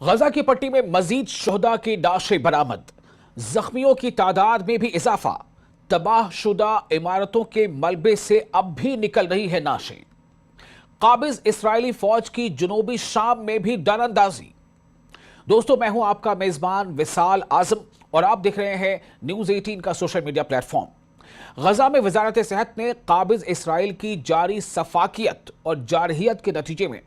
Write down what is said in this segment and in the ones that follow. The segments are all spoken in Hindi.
गजा की पट्टी में मजीद शोहदा की लाशें बरामद, जख्मियों की तादाद में भी इजाफा, तबाहशुदा इमारतों के मलबे से अब भी निकल रही है लाशें। काबिज इसराइली फौज की जनूबी शाम में भी दरअंदाजी। दोस्तों, मैं हूं आपका मेजबान विसाल आजम और आप देख रहे हैं न्यूज 18 का सोशल मीडिया प्लेटफॉर्म। गजा में वजारत सेहत ने काबिज इसराइल की जारी सफाकियत और जारहियत के नतीजे में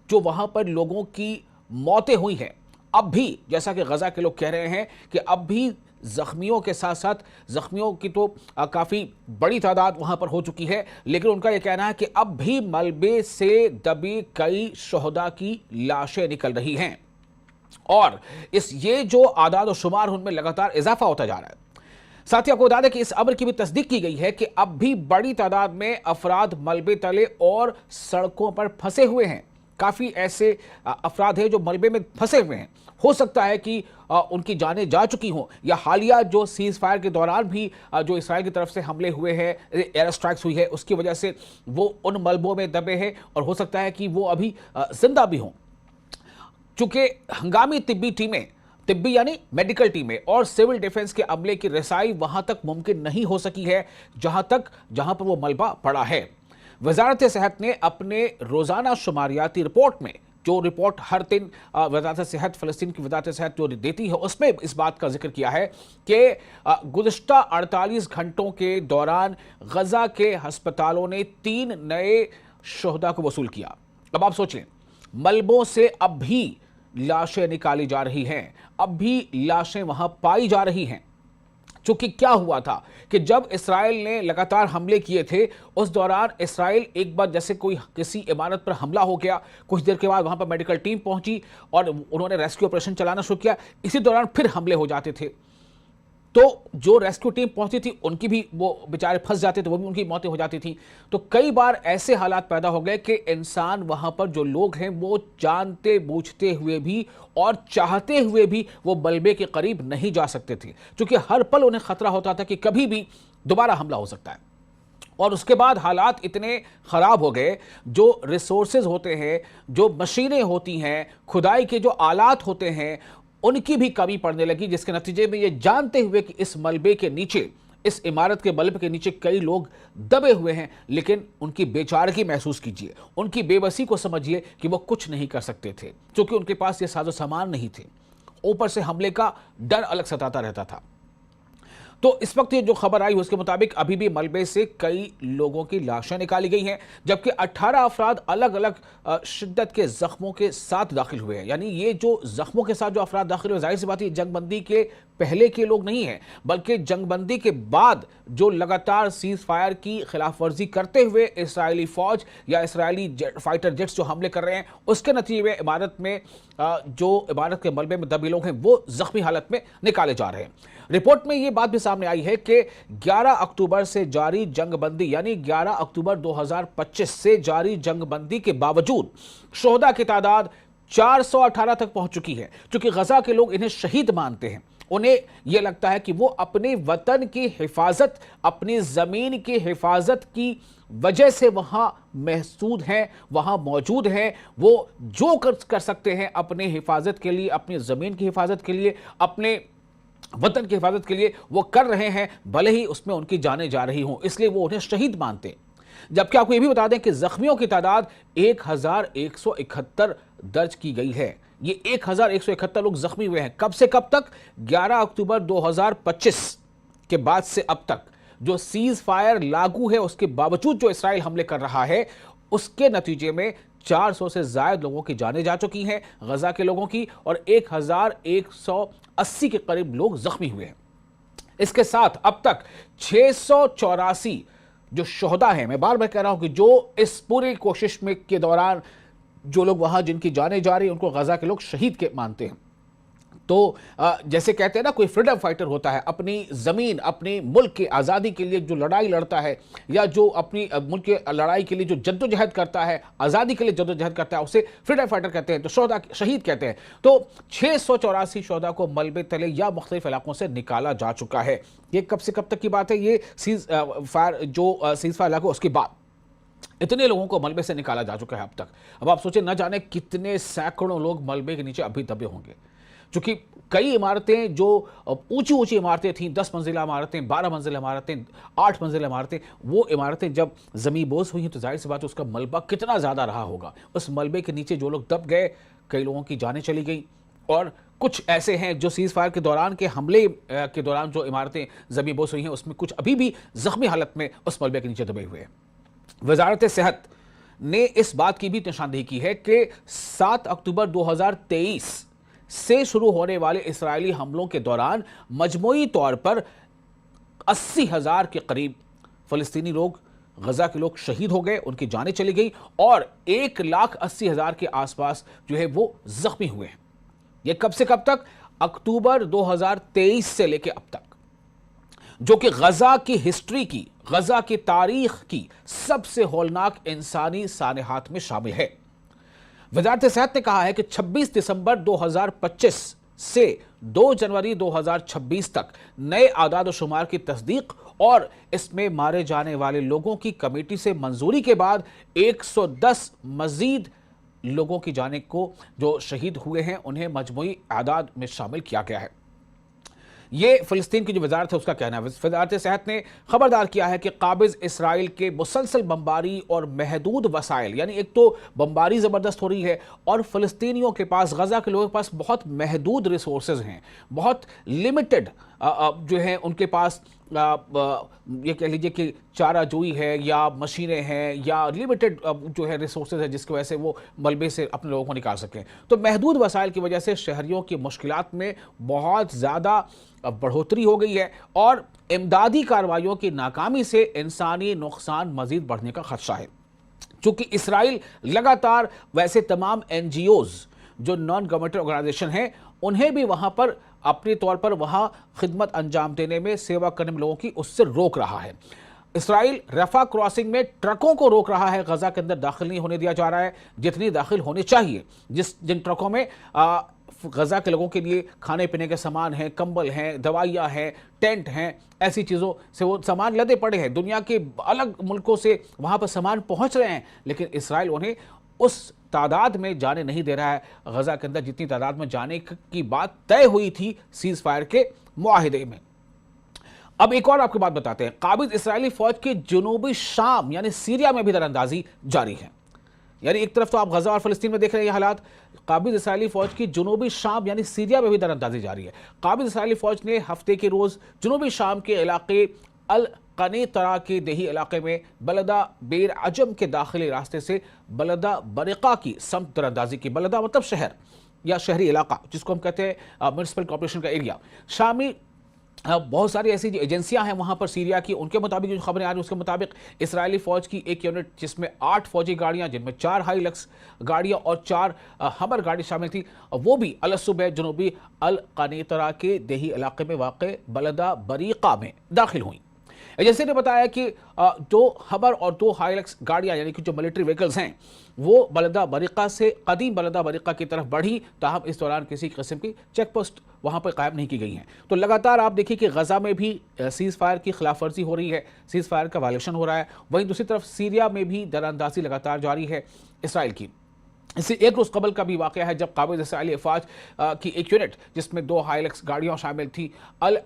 जो वहां पर लोगों की मौतें हुई हैं, अब भी जैसा कि गजा के लोग कह रहे हैं कि अब भी जख्मियों के साथ साथ जख्मियों की तो काफ़ी बड़ी तादाद वहां पर हो चुकी है, लेकिन उनका यह कहना है कि अब भी मलबे से दबी कई शोहदा की लाशें निकल रही हैं और ये जो आदाद और शुमार उनमें लगातार इजाफा होता जा रहा है। साथ ही आपको बता दें कि इस अमर की भी तस्दीक की गई है कि अब भी बड़ी तादाद में अफराद मलबे तले और सड़कों पर फंसे हुए हैं। काफ़ी ऐसे अफराद हैं जो मलबे में फंसे हुए हैं। हो सकता है कि उनकी जानें जा चुकी हों या हालिया जो सीज फायर के दौरान भी जो इसराइल की तरफ से हमले हुए हैं, एयर स्ट्राइक्स हुई है, उसकी वजह से वो उन मलबों में दबे हैं और हो सकता है कि वो अभी जिंदा भी हों। चूंकि हंगामी तिब्बी यानी मेडिकल टीमें और सिविल डिफेंस के अमले की रसाई वहां तक मुमकिन नहीं हो सकी है जहां पर वो मलबा पड़ा है। वजारत सेहत ने अपने रोजाना शुमारियाती रिपोर्ट में, जो रिपोर्ट हर दिन वजारत सेहत फ़लस्तीन की वजारत सेहत जो देती है, उसमें इस बात का जिक्र किया है कि गुज़िश्ता 48 घंटों के दौरान गजा के अस्पतालों ने 3 नए शोहदा को वसूल किया। अब आप सोच लें, मलबों से अब भी लाशें निकाली जा रही हैं, अब भी लाशें वहां पाई जा रही हैं। चूंकि क्या हुआ था कि जब इसराइल ने लगातार हमले किए थे, उस दौरान इसराइल एक बार जैसे कोई किसी इमारत पर हमला हो गया, कुछ देर के बाद वहां पर मेडिकल टीम पहुंची और उन्होंने रेस्क्यू ऑपरेशन चलाना शुरू किया। इसी दौरान फिर हमले हो जाते थे, तो जो रेस्क्यू टीम पहुंची थी उनकी भी वो बेचारे फंस जाते थे, वो भी उनकी मौतें हो जाती थी। तो कई बार ऐसे हालात पैदा हो गए कि इंसान वहां पर जो लोग हैं वो जानते बूझते हुए भी और चाहते हुए भी वो मलबे के करीब नहीं जा सकते थे, क्योंकि हर पल उन्हें खतरा होता था कि कभी भी दोबारा हमला हो सकता है। और उसके बाद हालात इतने ख़राब हो गए, जो रिसोर्सेज होते हैं, जो मशीनें होती हैं, खुदाई के जो आलात होते हैं, उनकी भी कमी पड़ने लगी, जिसके नतीजे में ये जानते हुए कि इस मलबे के नीचे, इस इमारत के मलबे के नीचे कई लोग दबे हुए हैं, लेकिन उनकी बेचारगी महसूस कीजिए, उनकी बेबसी को समझिए कि वो कुछ नहीं कर सकते थे क्योंकि उनके पास ये साजो सामान नहीं थे। ऊपर से हमले का डर अलग सताता रहता था। तो इस वक्त ये जो खबर आई उसके मुताबिक अभी भी मलबे से कई लोगों की लाशें निकाली गई हैं, जबकि 18 अफराद अलग अलग शिद्दत के जख्मों के साथ दाखिल हुए हैं। यानी ये जो जख्मों के साथ जो अफराद दाखिल हुए, जाहिर सी बात है जंगबंदी के पहले के लोग नहीं हैं, बल्कि जंगबंदी के बाद जो लगातार सीज फायर की खिलाफ वर्जी करते हुए इसराइली फौज या इसराइली फाइटर जेट्स जो हमले कर रहे हैं, उसके नतीजे में जो इमारत के मलबे में दबे लोग हैं वो जख्मी हालत में निकाले जा रहे हैं। रिपोर्ट में यह बात भी सामने आई है कि 11 अक्टूबर से जारी जंगबंदी यानी 11 अक्टूबर 2025 से जारी जंगबंदी के बावजूद शोहदा की तादाद 418 तक पहुंच चुकी है। क्योंकि गजा के लोग इन्हें शहीद मानते हैं, उन्हें यह लगता है कि वो अपने वतन की हिफाजत, अपनी जमीन की हिफाजत की वजह से वहां महसूद हैं, वहां मौजूद हैं। वो जो कर सकते हैं अपने हिफाजत के लिए, अपनी जमीन की हिफाजत के लिए, अपने वतन की हिफाजत के लिए वो कर रहे हैं, भले ही उसमें उनकी जानें जा रही हों, इसलिए वो उन्हें शहीद मानते हैं। जबकि आपको यह भी बता दें कि जख्मियों की तादाद 1171 दर्ज की गई है। ये 1171 लोग जख्मी हुए हैं। कब से कब तक? 11 अक्टूबर 2025 के बाद से अब तक जो सीज फायर लागू है, उसके बावजूद जो इसराइल हमले कर रहा है, उसके नतीजे में 400 से ज्यादा लोगों की जानें जा चुकी हैं, गजा के लोगों की, और 1180 के करीब लोग जख्मी हुए हैं। इसके साथ अब तक 684 जो शोहदा हैं, मैं बार बार कह रहा हूं कि जो इस पूरी कोशिश में के दौरान जो लोग वहां जिनकी जानें जा रही हैं, उनको गजा के लोग शहीद के मानते हैं। तो जैसे कहते हैं ना, कोई फ्रीडम फाइटर होता है, अपनी ज़मीन, अपने मुल्क की आज़ादी के लिए जो लड़ाई लड़ता है, या जो अपनी मुल्क की लड़ाई के लिए जो जद्दोजहद करता है, आज़ादी के लिए जद्दोजहद करता है, उसे फ्रीडम फाइटर कहते हैं, तो शोहदा शहीद कहते हैं। तो 684 शोहदा को मलबे तले या मुख्तलिफ इलाकों से निकाला जा चुका है। ये कब से कब तक की बात है? ये सीज फायर लागू उसके बाद इतने लोगों को मलबे से निकाला जा चुका है अब तक। अब आप सोचें, न जाने कितने सैकड़ों लोग मलबे के नीचे अभी दबे होंगे, क्योंकि कई इमारतें जो ऊंची ऊंची इमारतें थीं, 10 मंजिला इमारतें, 12 मंजिला इमारतें, 8 मंजिला इमारतें, वो इमारतें जब ज़मींबोज़ हुई हैं तो जाहिर सी बात है उसका मलबा कितना ज़्यादा रहा होगा। उस मलबे के नीचे जो लोग दब गए, कई लोगों की जानें चली गई, और कुछ ऐसे हैं जो सीज़ फायर के दौरान के हमले के दौरान जो इमारतें ज़मींबोज़ हुई हैं उसमें कुछ अभी भी ज़ख्मी हालत में उस मलबे के नीचे दबे हुए हैं। वजारत सेहत ने इस बात की भी निशानदेही की है कि 7 अक्टूबर 2023 से शुरू होने वाले इसराइली हमलों के दौरान मजमूई तौर पर 80,000 के करीब फलस्तीनी लोग, गजा के लोग शहीद हो गए, उनकी जानें चली गई, और 1,80,000 के आसपास जो है वो जख्मी हुए हैं। ये कब से कब तक? अक्टूबर 2023 से लेकर अब तक, जो कि गजा की हिस्ट्री की, गजा की तारीख की सबसे हौलनाक इंसानी सानहात में शामिल है। वजारत सेहत ने कहा है कि 26 दिसंबर 2025 से 2 जनवरी 2026 तक नए आदाद और शुमार की तस्दीक और इसमें मारे जाने वाले लोगों की कमेटी से मंजूरी के बाद 110 मजीद लोगों की जाने को, जो शहीद हुए हैं, उन्हें मजमूई आदाद में शामिल किया गया है। ये फ़लस्तीन की जो वजारत है उसका कहना है। वजारत सेहत ने खबरदार किया है कि काबिज़ इसराइल के मुसलसल बमबारी और महदूद वसाइल, यानी एक तो बमबारी ज़बरदस्त हो रही है और फ़लस्तीनियों के पास, गज़ा के लोगों के पास बहुत महदूद रिसोर्सेज हैं, बहुत लिमिटेड जो है उनके पास, ये कह लीजिए कि चाराजोई है या मशीनें हैं या लिमिटेड जो है रिसोर्सेज है, जिसकी वजह से वो मलबे से अपने लोगों को निकाल सकें। तो महदूद वसाइल की वजह से शहरियों की मुश्किलात में बहुत ज़्यादा बढ़ोतरी हो गई है और इमदादी कार्रवाइयों की नाकामी से इंसानी नुकसान मजीद बढ़ने का खदशा है। चूंकि इसराइल लगातार वैसे तमाम NGOs जो नॉन गवर्नमेंटल ऑर्गेनाइजेशन हैं, उन्हें भी वहां पर अपने तौर पर वहां खिदमत अंजाम देने में, सेवा करने में लोगों की, उससे रोक रहा है। इसराइल रफा क्रॉसिंग में ट्रकों को रोक रहा है, गजा के अंदर दाखिल नहीं होने दिया जा रहा है जितनी दाखिल होनी चाहिए। जिन ट्रकों में गजा के लोगों के लिए खाने पीने के सामान हैं, कंबल हैं, दवाइयाँ हैं, टेंट हैं, ऐसी चीज़ों से वो सामान लदे पड़े हैं। दुनिया के अलग मुल्कों से वहाँ पर सामान पहुँच रहे हैं, लेकिन इसराइल उन्हें उस तादाद में जाने नहीं दे रहा है गजा के अंदर जितनी तादाद में जाने की बात तय हुई थी सीज फायर के मुआहिदे में। अब एक और आपको बात बताते हैं, काबिज इसराइली फौज के जनूबी शाम यानी सीरिया में भी दरअंदाजी जारी है। यानी एक तरफ तो आप गजा और फलस्तीन में देख रहे हैं ये हालात, काबिज इसराइली फौज की जनूबी शाम यानी सीरिया में भी दरअंदाजी जारी है। काबिज इसराइली फौज ने हफ्ते के रोज जनूबी शाम के इलाके अल कनीतरा के देही इलाके में बलदा बेर अजम के दाखिली रास्ते से बलदा बरिका की समत दरअंदाजी की। बलदा मतलब शहर या शहरी इलाका, जिसको हम कहते हैं म्यूनिसिपल कॉर्पोरेशन का एरिया। शामी बहुत सारी ऐसी एजेंसियां हैं वहां पर सीरिया की, उनके मुताबिक जो खबरें आ रही हैं उसके मुताबिक इसराइली फौज की एक यूनिट जिसमें 8 फौजी गाड़ियां, जिनमें 4 हाईलक्स गाड़ियां और 4 हमर गाड़ी शामिल थी, वो भी अलसुबह जनूबी अल कनीतरा के देही इलाके में वाक़ बलदा बरीका में दाखिल हुई। एजेंसी ने बताया कि 2 हमर और 2 हाईलक्स गाड़ियां यानी कि जो मिलिट्री व्हीकल्स हैं वो बलदा बरीका से कदीम बलदा बरीका की तरफ बढ़ी, ताहम इस दौरान किसी किस्म की चेक पोस्ट वहां पर कायम नहीं की गई हैं। तो लगातार आप देखिए कि गजा में भी सीज़ फायर की खिलाफ वर्जी हो रही है, सीज़ फायर का वायलेशन हो रहा है। वहीं दूसरी तरफ सीरिया में भी दरअंदाजी लगातार जारी है इसराइल की। इससे एक रोज़ कबल का भी वाक़या है जब काबिज इसराइली फ़ौज की एक यूनिट जिसमें 2 हाईलक्स गाड़ियाँ शामिल थी अल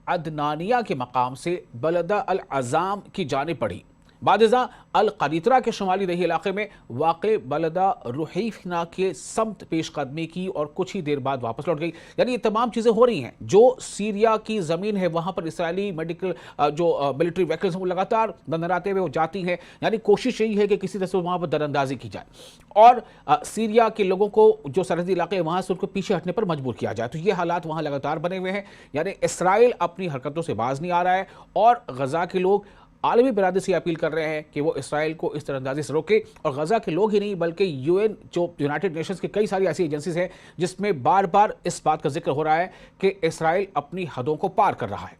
अदनानिया के मकाम से बलदा अल अज़ाम की जानिब बढ़ी। बादिज़ा अल कनीतरा के शुमाली दही इलाके में वाक़े बलदा रुहैफना के समत पेशकदमी की और कुछ ही देर बाद वापस लौट गई। यानी ये तमाम चीज़ें हो रही हैं। जो सीरिया की ज़मीन है वहाँ पर इसराइली मेडिकल जो मिलिट्री व्हीकल्स हैं वो लगातार दंदराते हुए वो जाती हैं। यानी कोशिश यही है कि किसी तरह से वहाँ पर दरअंदाजी की जाए और सीरिया के लोगों को जो सरहदी इलाके हैं वहाँ से उनको पीछे हटने पर मजबूर किया जाए। तो ये हालात वहाँ लगातार बने हुए हैं। यानी इसराइल अपनी हरकतों से बाज नहीं आ रहा है और गजा के लोग आलमी बिरादरी से अपील कर रहे हैं कि वो इसराइल को इस तरह से रोके। और गजा के लोग ही नहीं बल्कि UN जो यूनाइटेड नेशंस की कई सारी ऐसी एजेंसीज हैं जिसमें बार बार इस बात का जिक्र हो रहा है कि इसराइल अपनी हदों को पार कर रहा है।